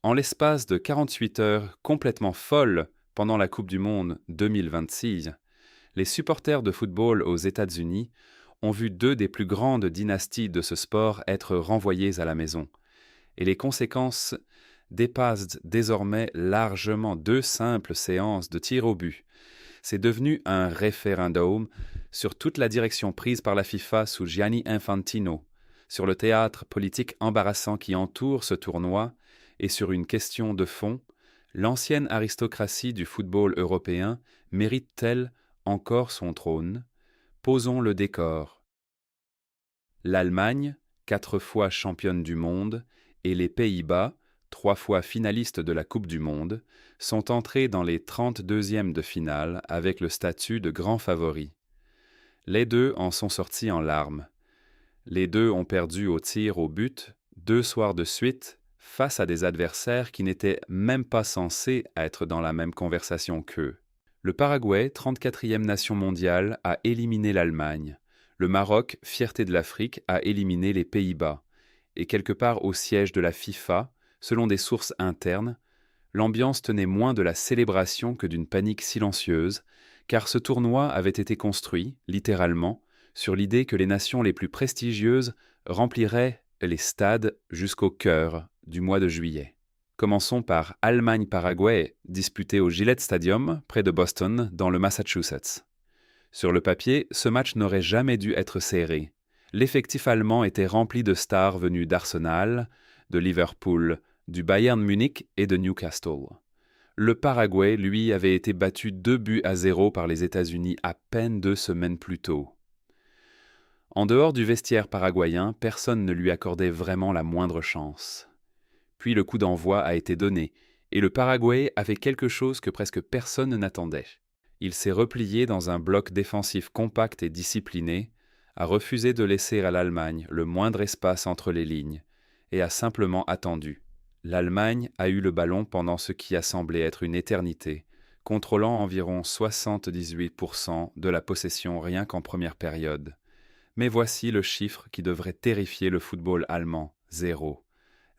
En l'espace de 48 heures complètement folles pendant la Coupe du Monde 2026, les supporters de football aux États-Unis ont vu deux des plus grandes dynasties de ce sport être renvoyées à la maison. Et les conséquences dépassent désormais largement deux simples séances de tir au but. C'est devenu un référendum sur toute la direction prise par la FIFA sous Gianni Infantino, sur le théâtre politique embarrassant qui entoure ce tournoi et sur une question de fond: l'ancienne aristocratie du football européen mérite-t-elle encore son trône? Posons le décor. L'Allemagne, 4 fois championne du monde, et les Pays-Bas, 3 fois finalistes de la Coupe du Monde, sont entrés dans les 32e de finale avec le statut de grands favoris. Les deux en sont sortis en larmes. Les deux ont perdu au tir au but 2 soirs de suite face à des adversaires qui n'étaient même pas censés être dans la même conversation qu'eux. Le Paraguay, 34e nation mondiale, a éliminé l'Allemagne. Le Maroc, fierté de l'Afrique, a éliminé les Pays-Bas. Et quelque part au siège de la FIFA, selon des sources internes, l'ambiance tenait moins de la célébration que d'une panique silencieuse, car ce tournoi avait été construit, littéralement, sur l'idée que les nations les plus prestigieuses rempliraient les stades jusqu'au cœur du mois de juillet. Commençons par Allemagne-Paraguay, disputé au Gillette Stadium, près de Boston, dans le Massachusetts. Sur le papier, ce match n'aurait jamais dû être serré. L'effectif allemand était rempli de stars venues d'Arsenal, de Liverpool, du Bayern Munich et de Newcastle. Le Paraguay, lui, avait été battu 2-0 par les États-Unis à peine 2 semaines plus tôt. En dehors du vestiaire paraguayen, personne ne lui accordait vraiment la moindre chance. Puis le coup d'envoi a été donné, et le Paraguay avait quelque chose que presque personne n'attendait. Il s'est replié dans un bloc défensif compact et discipliné, a refusé de laisser à l'Allemagne le moindre espace entre les lignes, et a simplement attendu. L'Allemagne a eu le ballon pendant ce qui a semblé être une éternité, contrôlant environ 78% de la possession rien qu'en première période. Mais voici le chiffre qui devrait terrifier le football allemand: 0.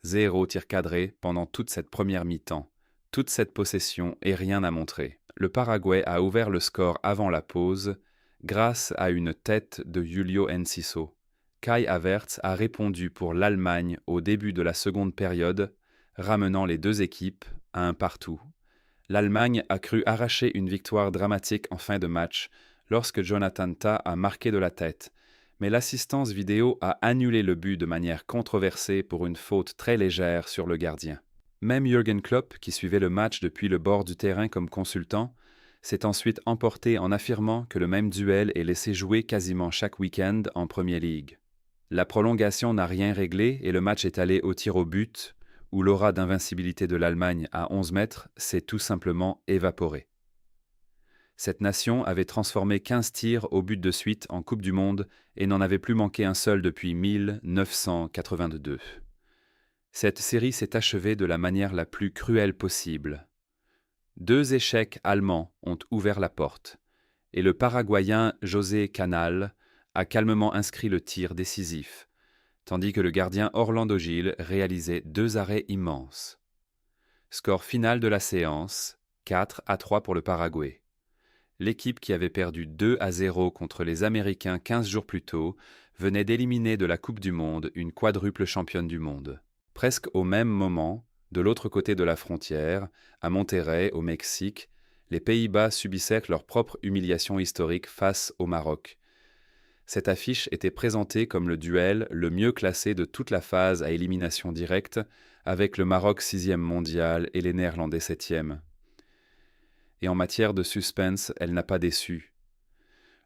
0 tir cadré pendant toute cette première mi-temps, toute cette possession et rien à montrer. Le Paraguay a ouvert le score avant la pause grâce à une tête de Julio Enciso. Kai Havertz a répondu pour l'Allemagne au début de la seconde période, ramenant les deux équipes à un partout. L'Allemagne a cru arracher une victoire dramatique en fin de match lorsque Jonathan Tah a marqué de la tête, mais l'assistance vidéo a annulé le but de manière controversée pour une faute très légère sur le gardien. Même Jürgen Klopp, qui suivait le match depuis le bord du terrain comme consultant, s'est ensuite emporté en affirmant que le même duel est laissé jouer quasiment chaque week-end en Premier League. La prolongation n'a rien réglé et le match est allé au tir au but, où l'aura d'invincibilité de l'Allemagne à 11 mètres s'est tout simplement évaporée. Cette nation avait transformé 15 tirs au but de suite en Coupe du Monde et n'en avait plus manqué un seul depuis 1982. Cette série s'est achevée de la manière la plus cruelle possible. 2 échecs allemands ont ouvert la porte, et le Paraguayen José Canal a calmement inscrit le tir décisif, tandis que le gardien Orlando Gil réalisait 2 arrêts immenses. Score final de la séance, 4-3 pour le Paraguay. L'équipe qui avait perdu 2-0 contre les Américains 15 jours plus tôt venait d'éliminer de la Coupe du Monde une quadruple championne du monde. Presque au même moment, de l'autre côté de la frontière, à Monterrey, au Mexique, les Pays-Bas subissaient leur propre humiliation historique face au Maroc. Cette affiche était présentée comme le duel le mieux classé de toute la phase à élimination directe, avec le Maroc 6e mondial et les Néerlandais 7e. Et en matière de suspense, elle n'a pas déçu.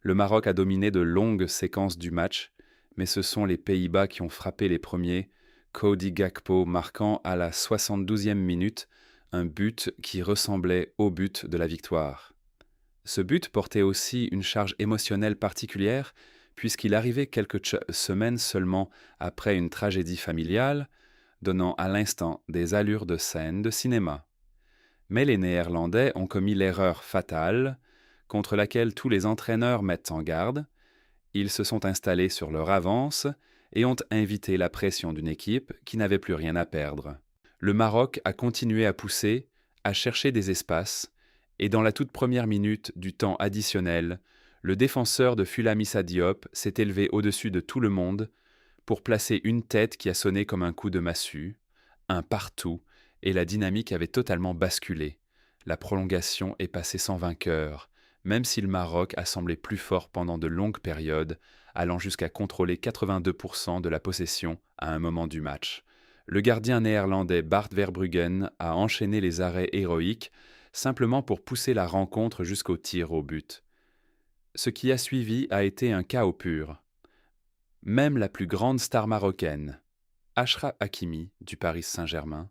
Le Maroc a dominé de longues séquences du match, mais ce sont les Pays-Bas qui ont frappé les premiers, Cody Gakpo marquant à la 72e minute un but qui ressemblait au but de la victoire. Ce but portait aussi une charge émotionnelle particulière, puisqu'il arrivait quelques semaines seulement après une tragédie familiale, donnant à l'instant des allures de scène de cinéma. Mais les Néerlandais ont commis l'erreur fatale, contre laquelle tous les entraîneurs mettent en garde. Ils se sont installés sur leur avance et ont invité la pression d'une équipe qui n'avait plus rien à perdre. Le Maroc a continué à pousser, à chercher des espaces, et dans la toute première minute du temps additionnel, le défenseur de Fulham Issa Diop s'est élevé au-dessus de tout le monde pour placer une tête qui a sonné comme un coup de massue, un partout, et la dynamique avait totalement basculé. La prolongation est passée sans vainqueur, même si le Maroc a semblé plus fort pendant de longues périodes, allant jusqu'à contrôler 82% de la possession à un moment du match. Le gardien néerlandais Bart Verbruggen a enchaîné les arrêts héroïques simplement pour pousser la rencontre jusqu'au tir au but. Ce qui a suivi a été un chaos pur. Même la plus grande star marocaine, Achraf Hakimi du Paris Saint-Germain,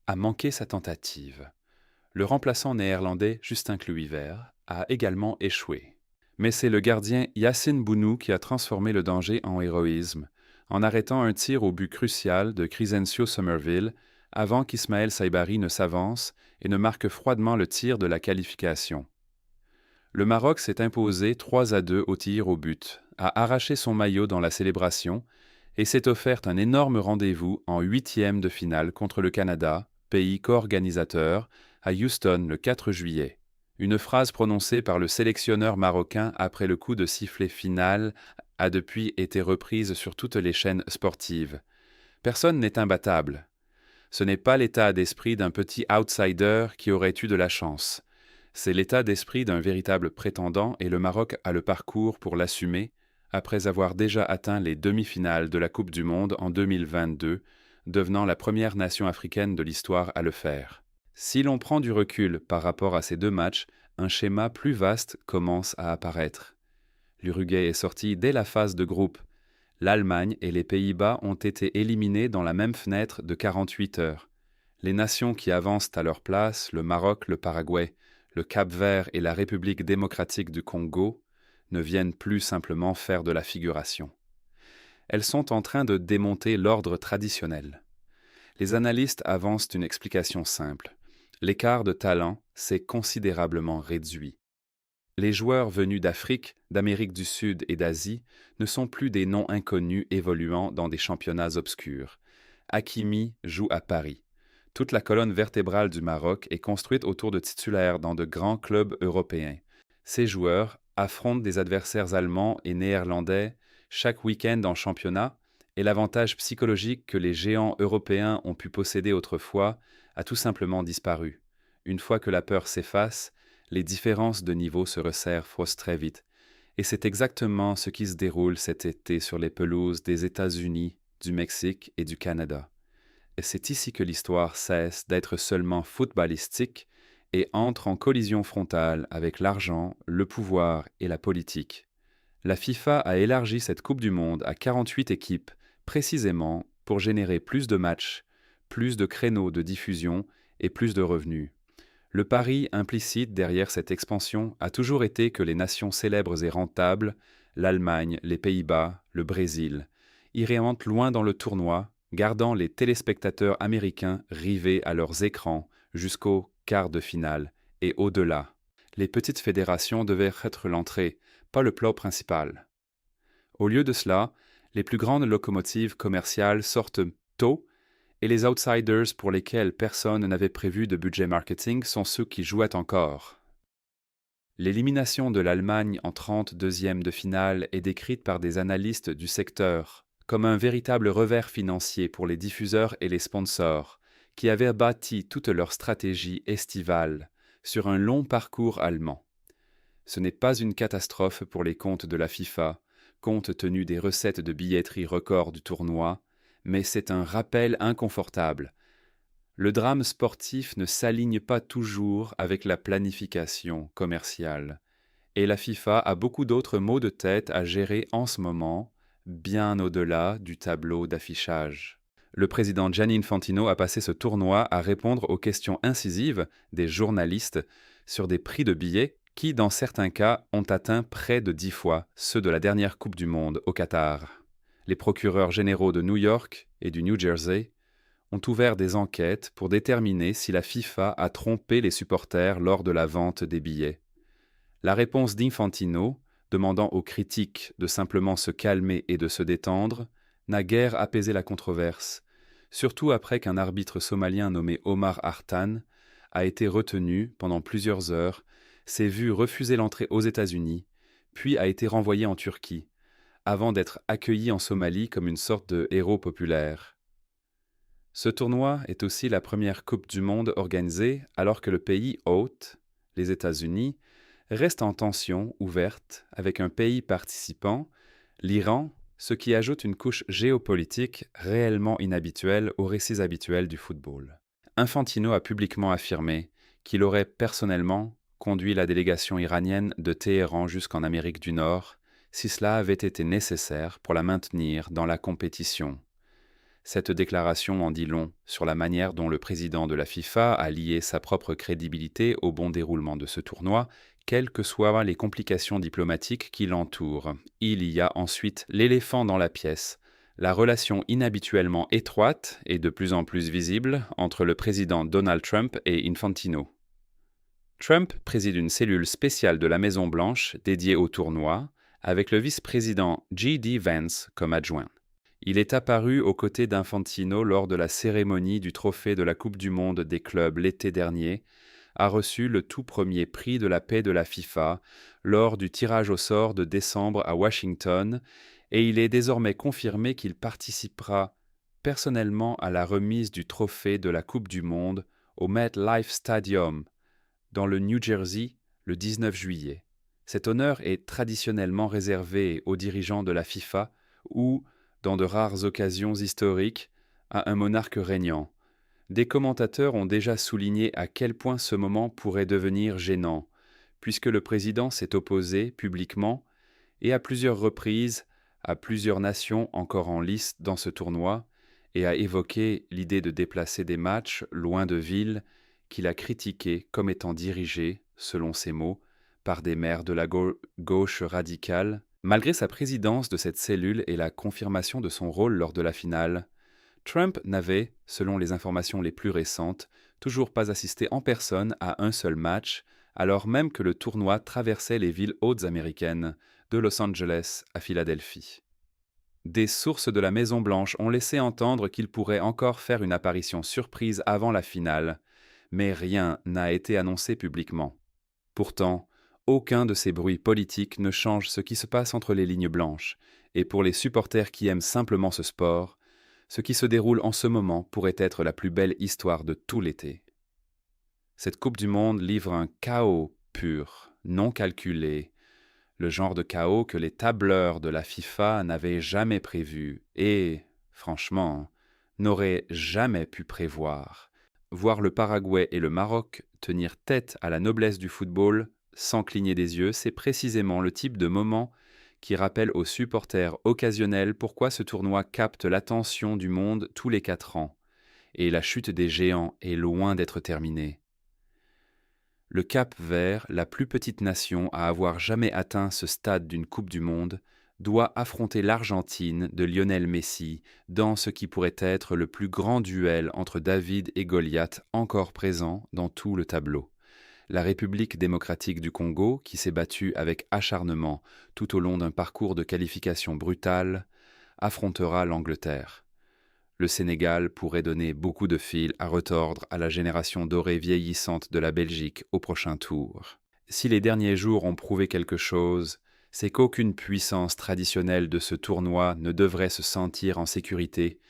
a manqué sa tentative. Le remplaçant néerlandais Justin Kluivert a également échoué. Mais c'est le gardien Yacine Bounou qui a transformé le danger en héroïsme, en arrêtant un tir au but crucial de Crysencio Somerville avant qu'Ismaël Saibari ne s'avance et ne marque froidement le tir de la qualification. Le Maroc s'est imposé 3-2 au tir au but, a arraché son maillot dans la célébration et s'est offert un énorme rendez-vous en huitième de finale contre le Canada, pays co-organisateur, à Houston le 4 juillet. Une phrase prononcée par le sélectionneur marocain après le coup de sifflet final a depuis été reprise sur toutes les chaînes sportives. Personne n'est imbattable. Ce n'est pas l'état d'esprit d'un petit outsider qui aurait eu de la chance. C'est l'état d'esprit d'un véritable prétendant et le Maroc a le parcours pour l'assumer après avoir déjà atteint les demi-finales de la Coupe du Monde en 2022, devenant la première nation africaine de l'histoire à le faire. Si l'on prend du recul par rapport à ces deux matchs, un schéma plus vaste commence à apparaître. L'Uruguay est sorti dès la phase de groupe. L'Allemagne et les Pays-Bas ont été éliminés dans la même fenêtre de 48 heures. Les nations qui avancent à leur place, le Maroc, le Paraguay, le Cap-Vert et la République démocratique du Congo, ne viennent plus simplement faire de la figuration. Elles sont en train de démonter l'ordre traditionnel. Les analystes avancent une explication simple. L'écart de talent s'est considérablement réduit. Les joueurs venus d'Afrique, d'Amérique du Sud et d'Asie ne sont plus des noms inconnus évoluant dans des championnats obscurs. Hakimi joue à Paris. Toute la colonne vertébrale du Maroc est construite autour de titulaires dans de grands clubs européens. Ces joueurs affrontent des adversaires allemands et néerlandais chaque week-end en championnat, et l'avantage psychologique que les géants européens ont pu posséder autrefois a tout simplement disparu. Une fois que la peur s'efface, les différences de niveau se resserrent très vite. Et c'est exactement ce qui se déroule cet été sur les pelouses des États-Unis, du Mexique et du Canada. Et c'est ici que l'histoire cesse d'être seulement footballistique et entre en collision frontale avec l'argent, le pouvoir et la politique. La FIFA a élargi cette Coupe du Monde à 48 équipes, précisément pour générer plus de matchs, plus de créneaux de diffusion et plus de revenus. Le pari implicite derrière cette expansion a toujours été que les nations célèbres et rentables, l'Allemagne, les Pays-Bas, le Brésil, iraient loin dans le tournoi, gardant les téléspectateurs américains rivés à leurs écrans jusqu'au quart de finale et au-delà. Les petites fédérations devaient être l'entrée, pas le plat principal. Au lieu de cela, les plus grandes locomotives commerciales sortent tôt et les outsiders pour lesquels personne n'avait prévu de budget marketing sont ceux qui jouaient encore. L'élimination de l'Allemagne en 32e de finale est décrite par des analystes du secteur comme un véritable revers financier pour les diffuseurs et les sponsors, qui avaient bâti toute leur stratégie estivale sur un long parcours allemand. Ce n'est pas une catastrophe pour les comptes de la FIFA, compte tenu des recettes de billetterie records du tournoi, mais c'est un rappel inconfortable. Le drame sportif ne s'aligne pas toujours avec la planification commerciale, et la FIFA a beaucoup d'autres maux de tête à gérer en ce moment, bien au-delà du tableau d'affichage. Le président Gianni Infantino a passé ce tournoi à répondre aux questions incisives des journalistes sur des prix de billets qui, dans certains cas, ont atteint près de 10 fois ceux de la dernière Coupe du Monde au Qatar. Les procureurs généraux de New York et du New Jersey ont ouvert des enquêtes pour déterminer si la FIFA a trompé les supporters lors de la vente des billets. La réponse d'Infantino, demandant aux critiques de simplement se calmer et de se détendre, n'a guère apaisé la controverse, surtout après qu'un arbitre somalien nommé Omar Artan a été retenu pendant plusieurs heures, s'est vu refuser l'entrée aux États-Unis, puis a été renvoyé en Turquie, avant d'être accueilli en Somalie comme une sorte de héros populaire. Ce tournoi est aussi la première Coupe du Monde organisée alors que le pays hôte, les États-Unis, reste en tension ouverte avec un pays participant, l'Iran, ce qui ajoute une couche géopolitique réellement inhabituelle aux récits habituels du football. Infantino a publiquement affirmé qu'il aurait personnellement conduit la délégation iranienne de Téhéran jusqu'en Amérique du Nord si cela avait été nécessaire pour la maintenir dans la compétition. Cette déclaration en dit long sur la manière dont le président de la FIFA a lié sa propre crédibilité au bon déroulement de ce tournoi, quelles que soient les complications diplomatiques qui l'entourent. Il y a ensuite l'éléphant dans la pièce, la relation inhabituellement étroite et de plus en plus visible entre le président Donald Trump et Infantino. Trump préside une cellule spéciale de la Maison-Blanche dédiée au tournoi, avec le vice-président J.D. Vance comme adjoint. Il est apparu aux côtés d'Infantino lors de la cérémonie du trophée de la Coupe du Monde des clubs l'été dernier, a reçu le tout premier prix de la paix de la FIFA lors du tirage au sort de décembre à Washington, et il est désormais confirmé qu'il participera personnellement à la remise du trophée de la Coupe du Monde au MetLife Stadium, dans le New Jersey, le 19 juillet. Cet honneur est traditionnellement réservé aux dirigeants de la FIFA ou, dans de rares occasions historiques, à un monarque régnant. Des commentateurs ont déjà souligné à quel point ce moment pourrait devenir gênant, puisque le président s'est opposé publiquement et à plusieurs reprises à plusieurs nations encore en lice dans ce tournoi et a évoqué l'idée de déplacer des matchs loin de villes qu'il a critiquées comme étant dirigées, selon ses mots, par des maires de la gauche radicale. Malgré sa présidence de cette cellule et la confirmation de son rôle lors de la finale, Trump n'avait, selon les informations les plus récentes, toujours pas assisté en personne à un seul match, alors même que le tournoi traversait les villes hautes américaines, de Los Angeles à Philadelphie. Des sources de la Maison-Blanche ont laissé entendre qu'il pourrait encore faire une apparition surprise avant la finale, mais rien n'a été annoncé publiquement. Pourtant, aucun de ces bruits politiques ne change ce qui se passe entre les lignes blanches, et pour les supporters qui aiment simplement ce sport, ce qui se déroule en ce moment pourrait être la plus belle histoire de tout l'été. Cette Coupe du Monde livre un chaos pur, non calculé, le genre de chaos que les tableurs de la FIFA n'avaient jamais prévu et, franchement, n'auraient jamais pu prévoir. Voir le Paraguay et le Maroc tenir tête à la noblesse du football sans cligner des yeux, c'est précisément le type de moment qui rappelle aux supporters occasionnels pourquoi ce tournoi capte l'attention du monde tous les 4 ans, et la chute des géants est loin d'être terminée. Le Cap-Vert, la plus petite nation à avoir jamais atteint ce stade d'une Coupe du Monde, doit affronter l'Argentine de Lionel Messi dans ce qui pourrait être le plus grand duel entre David et Goliath encore présent dans tout le tableau. La République démocratique du Congo, qui s'est battue avec acharnement tout au long d'un parcours de qualification brutal, affrontera l'Angleterre. Le Sénégal pourrait donner beaucoup de fil à retordre à la génération dorée vieillissante de la Belgique au prochain tour. Si les derniers jours ont prouvé quelque chose, c'est qu'aucune puissance traditionnelle de ce tournoi ne devrait se sentir en sécurité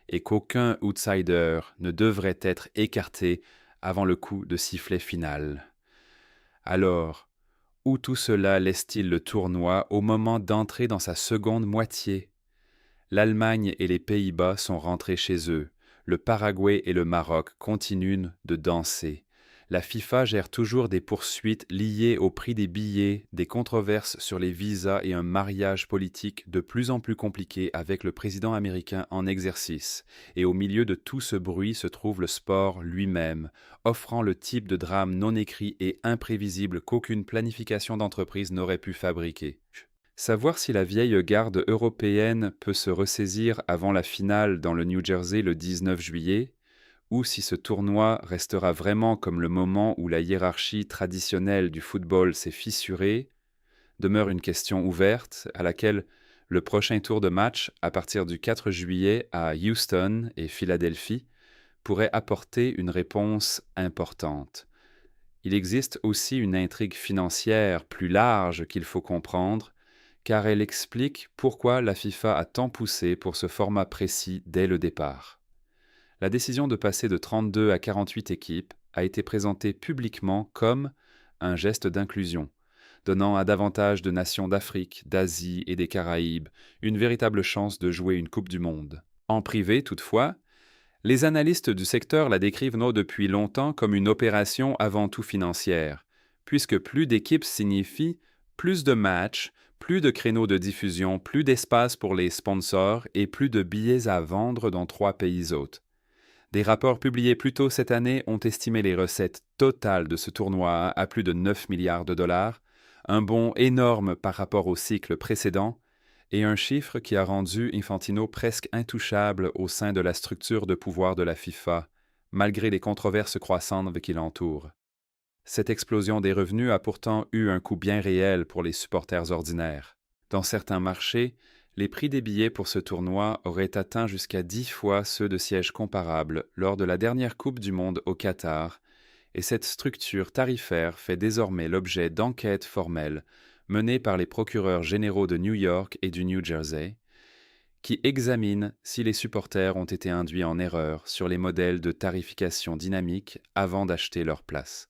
et qu'aucun outsider ne devrait être écarté avant le coup de sifflet final. Alors, où tout cela laisse-t-il le tournoi au moment d'entrer dans sa seconde moitié ? L'Allemagne et les Pays-Bas sont rentrés chez eux, le Paraguay et le Maroc continuent de danser. La FIFA gère toujours des poursuites liées au prix des billets, des controverses sur les visas et un mariage politique de plus en plus compliqué avec le président américain en exercice. Et au milieu de tout ce bruit se trouve le sport lui-même, offrant le type de drame non écrit et imprévisible qu'aucune planification d'entreprise n'aurait pu fabriquer. Savoir si la vieille garde européenne peut se ressaisir avant la finale dans le New Jersey le 19 juillet, ou si ce tournoi restera vraiment comme le moment où la hiérarchie traditionnelle du football s'est fissurée, demeure une question ouverte à laquelle Le prochain tour de match, à partir du 4 juillet à Houston et Philadelphie, pourrait apporter une réponse importante. Il existe aussi une intrigue financière plus large qu'il faut comprendre, car elle explique pourquoi la FIFA a tant poussé pour ce format précis dès le départ. La décision de passer de 32 à 48 équipes a été présentée publiquement comme un geste d'inclusion, donnant à davantage de nations d'Afrique, d'Asie et des Caraïbes une véritable chance de jouer une Coupe du Monde. En privé, toutefois, les analystes du secteur la décrivent depuis longtemps comme une opération avant tout financière, puisque plus d'équipes signifie plus de matchs, plus de créneaux de diffusion, plus d'espace pour les sponsors et plus de billets à vendre dans 3 pays hôtes. Des rapports publiés plus tôt cette année ont estimé les recettes totales de ce tournoi à plus de 9 milliards de dollars, un bond énorme par rapport au cycle précédent, et un chiffre qui a rendu Infantino presque intouchable au sein de la structure de pouvoir de la FIFA, malgré les controverses croissantes qui l'entourent. Cette explosion des revenus a pourtant eu un coût bien réel pour les supporters ordinaires. Dans certains marchés, les prix des billets pour ce tournoi auraient atteint jusqu'à 10 fois ceux de sièges comparables lors de la dernière Coupe du Monde au Qatar, et cette structure tarifaire fait désormais l'objet d'enquêtes formelles menées par les procureurs généraux de New York et du New Jersey, qui examinent si les supporters ont été induits en erreur sur les modèles de tarification dynamique avant d'acheter leur place.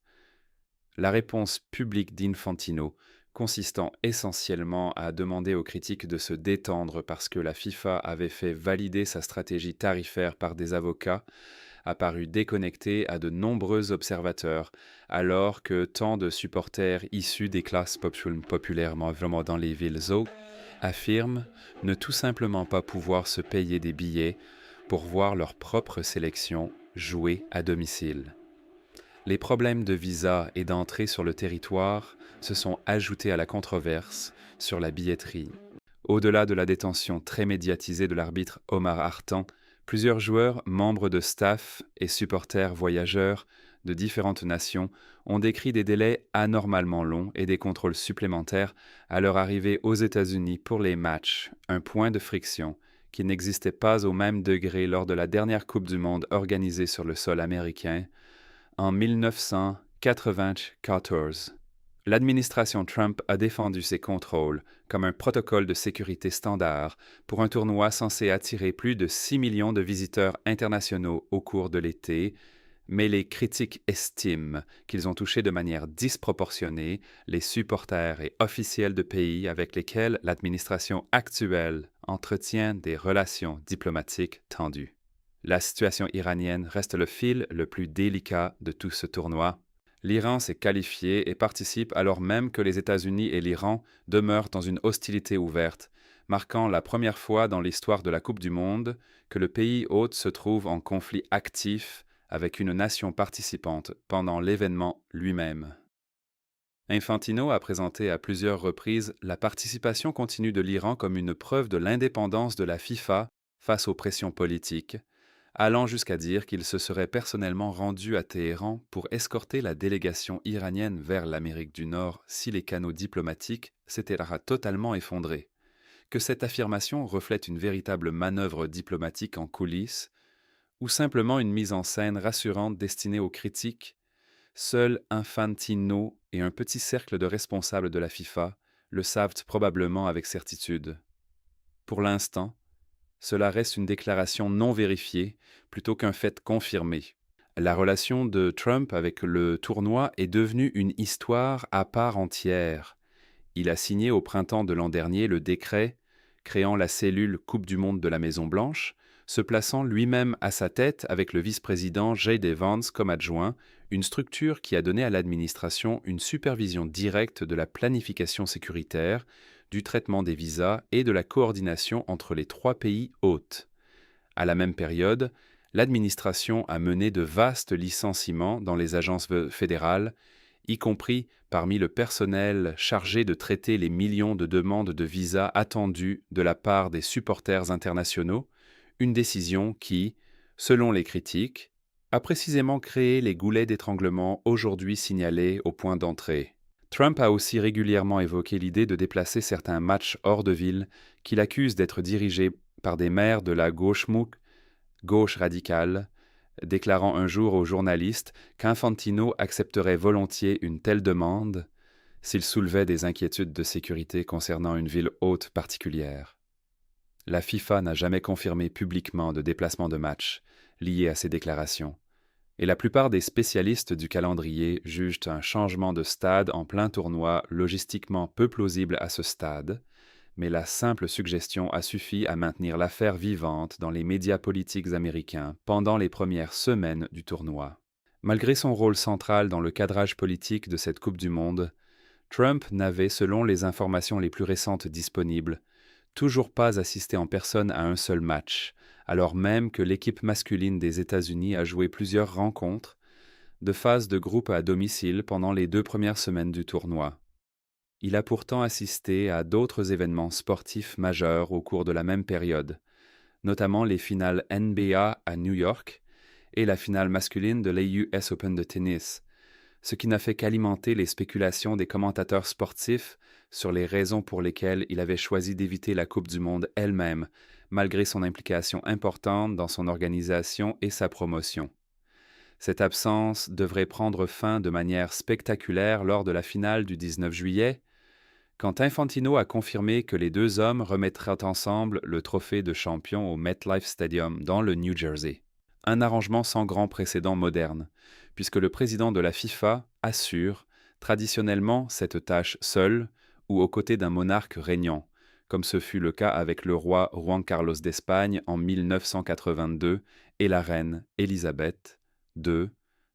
La réponse publique d'Infantino, consistant essentiellement à demander aux critiques de se détendre parce que la FIFA avait fait valider sa stratégie tarifaire par des avocats, a paru déconnectée à de nombreux observateurs, alors que tant de supporters issus des classes populaires vraiment dans les villes hôtes affirment ne tout simplement pas pouvoir se payer des billets pour voir leur propre sélection jouer à domicile. Les problèmes de visa et d'entrée sur le territoire se sont ajoutés à la controverse sur la billetterie. Au-delà de la détention très médiatisée de l'arbitre Omar Hartan, plusieurs joueurs, membres de staff et supporters voyageurs de différentes nations ont décrit des délais anormalement longs et des contrôles supplémentaires à leur arrivée aux États-Unis pour les matchs, un point de friction qui n'existait pas au même degré lors de la dernière Coupe du Monde organisée sur le sol américain en 1994. L'administration Trump a défendu ces contrôles comme un protocole de sécurité standard pour un tournoi censé attirer plus de 6 millions de visiteurs internationaux au cours de l'été, mais les critiques estiment qu'ils ont touché de manière disproportionnée les supporters et officiels de pays avec lesquels l'administration actuelle entretient des relations diplomatiques tendues. La situation iranienne reste le fil le plus délicat de tout ce tournoi. L'Iran s'est qualifié et participe alors même que les États-Unis et l'Iran demeurent dans une hostilité ouverte, marquant la première fois dans l'histoire de la Coupe du Monde que le pays hôte se trouve en conflit actif avec une nation participante pendant l'événement lui-même. Infantino a présenté à plusieurs reprises la participation continue de l'Iran comme une preuve de l'indépendance de la FIFA face aux pressions politiques, allant jusqu'à dire qu'il se serait personnellement rendu à Téhéran pour escorter la délégation iranienne vers l'Amérique du Nord si les canaux diplomatiques s'étaient totalement effondrés. Que cette affirmation reflète une véritable manœuvre diplomatique en coulisses, ou simplement une mise en scène rassurante destinée aux critiques, seuls Infantino et un petit cercle de responsables de la FIFA le savent probablement avec certitude. Pour l'instant, cela reste une déclaration non vérifiée plutôt qu'un fait confirmé. La relation de Trump avec le tournoi est devenue une histoire à part entière. Il a signé au printemps de l'an dernier le décret créant la cellule Coupe du Monde de la Maison-Blanche, se plaçant lui-même à sa tête avec le vice-président J.D. Vance comme adjoint, une structure qui a donné à l'administration une supervision directe de la planification sécuritaire, du traitement des visas et de la coordination entre les 3 pays hôtes. À la même période, l'administration a mené de vastes licenciements dans les agences fédérales, y compris parmi le personnel chargé de traiter les millions de demandes de visas attendues de la part des supporters internationaux, une décision qui, selon les critiques, a précisément créé les goulets d'étranglement aujourd'hui signalés au point d'entrée. Trump a aussi régulièrement évoqué l'idée de déplacer certains matchs hors de ville qu'il accuse d'être dirigés par des maires de la gauche radicale, déclarant un jour aux journalistes qu'Infantino accepterait volontiers une telle demande s'il soulevait des inquiétudes de sécurité concernant une ville hôte particulière. La FIFA n'a jamais confirmé publiquement de déplacement de match lié à ces déclarations, et la plupart des spécialistes du calendrier jugent un changement de stade en plein tournoi logistiquement peu plausible à ce stade, mais la simple suggestion a suffi à maintenir l'affaire vivante dans les médias politiques américains pendant les premières semaines du tournoi. Malgré son rôle central dans le cadrage politique de cette Coupe du Monde, Trump n'avait, selon les informations les plus récentes disponibles, toujours pas assisté en personne à un seul match, alors même que l'équipe masculine des États-Unis a joué plusieurs rencontres de phase de groupe à domicile pendant les 2 premières semaines du tournoi. Il a pourtant assisté à d'autres événements sportifs majeurs au cours de la même période, notamment les finales NBA à New York et la finale masculine de l'US Open de tennis, ce qui n'a fait qu'alimenter les spéculations des commentateurs sportifs sur les raisons pour lesquelles il avait choisi d'éviter la Coupe du Monde elle-même, malgré son implication importante dans son organisation et sa promotion. Cette absence devrait prendre fin de manière spectaculaire lors de la finale du 19 juillet, quand Infantino a confirmé que les deux hommes remettraient ensemble le trophée de champion au MetLife Stadium dans le New Jersey. Un arrangement sans grand précédent moderne, puisque le président de la FIFA assure traditionnellement cette tâche seul ou aux côtés d'un monarque régnant, comme ce fut le cas avec le roi Juan Carlos d'Espagne en 1982 et la reine Élisabeth II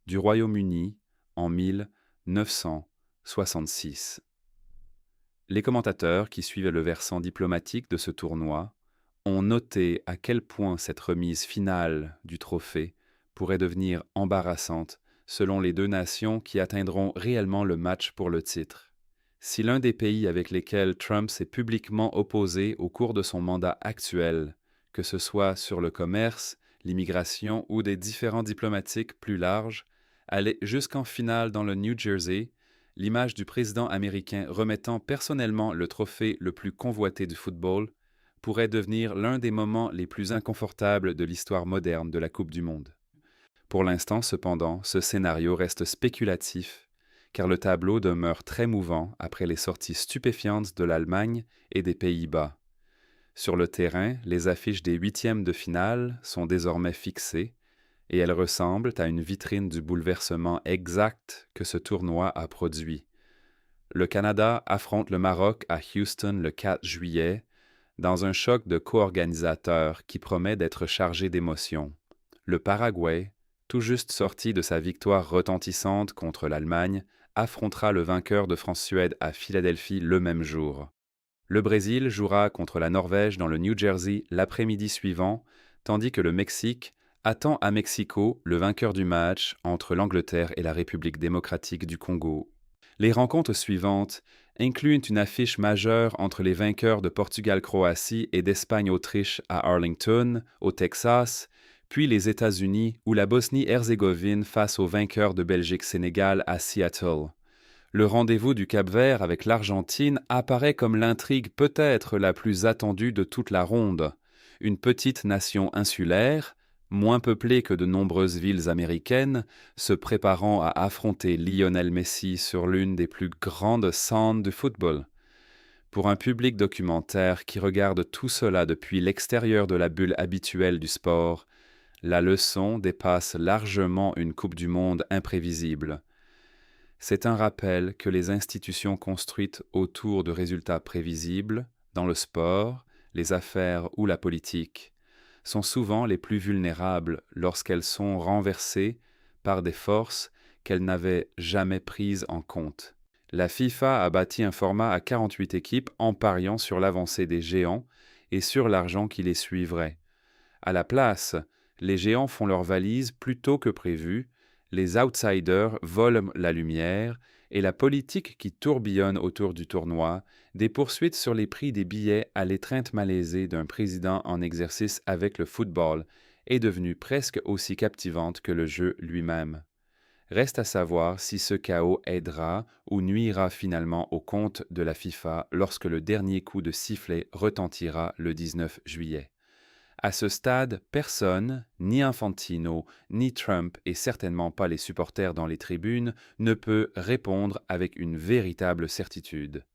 du Royaume-Uni en 1966. Les commentateurs qui suivaient le versant diplomatique de ce tournoi ont noté à quel point cette remise finale du trophée pourrait devenir embarrassante selon les deux nations qui atteindront réellement le match pour le titre. Si l'un des pays avec lesquels Trump s'est publiquement opposé au cours de son mandat actuel, que ce soit sur le commerce, l'immigration ou des différends diplomatiques plus larges, allait jusqu'en finale dans le New Jersey, l'image du président américain remettant personnellement le trophée le plus convoité du football pourrait devenir l'un des moments les plus inconfortables de l'histoire moderne de la Coupe du Monde. Pour l'instant, cependant, ce scénario reste spéculatif, car le tableau demeure très mouvant après les sorties stupéfiantes de l'Allemagne et des Pays-Bas. Sur le terrain, les affiches des huitièmes de finale sont désormais fixées, et elles ressemblent à une vitrine du bouleversement exact que ce tournoi a produit. Le Canada affronte le Maroc à Houston le 4 juillet, dans un choc de co-organisateurs qui promet d'être chargé d'émotions. Le Paraguay, tout juste sorti de sa victoire retentissante contre l'Allemagne, affrontera le vainqueur de France-Suède à Philadelphie le même jour. Le Brésil jouera contre la Norvège dans le New Jersey l'après-midi suivant, tandis que le Mexique attend à Mexico le vainqueur du match entre l'Angleterre et la République démocratique du Congo. Les rencontres suivantes incluent une affiche majeure entre les vainqueurs de Portugal-Croatie et d'Espagne-Autriche à Arlington, au Texas, puis les États-Unis ou la Bosnie-Herzégovine face aux vainqueurs de Belgique-Sénégal à Seattle. Le rendez-vous du Cap-Vert avec l'Argentine apparaît comme l'intrigue peut-être la plus attendue de toute la ronde. Une petite nation insulaire, moins peuplée que de nombreuses villes américaines, se préparant à affronter Lionel Messi sur l'une des plus grandes scènes du football. Pour un public documentaire qui regarde tout cela depuis l'extérieur de la bulle habituelle du sport, la leçon dépasse largement une Coupe du Monde imprévisible. C'est un rappel que les institutions construites autour de résultats prévisibles, dans le sport, les affaires ou la politique, sont souvent les plus vulnérables lorsqu'elles sont renversées par des forces qu'elles n'avaient jamais prises en compte. La FIFA a bâti un format à 48 équipes en pariant sur l'avancée des géants et sur l'argent qui les suivrait. À la place, les géants font leurs valises plus tôt que prévu, les outsiders volent la lumière et la politique qui tourbillonne autour du tournoi, des poursuites sur les prix des billets à l'étreinte malaisée d'un président en exercice avec le football, est devenue presque aussi captivante que le jeu lui-même. Reste à savoir si ce chaos aidera ou nuira finalement au compte de la FIFA lorsque le dernier coup de sifflet retentira le 19 juillet. À ce stade, personne, ni Infantino, ni Trump et certainement pas les supporters dans les tribunes, ne peut répondre avec une véritable certitude.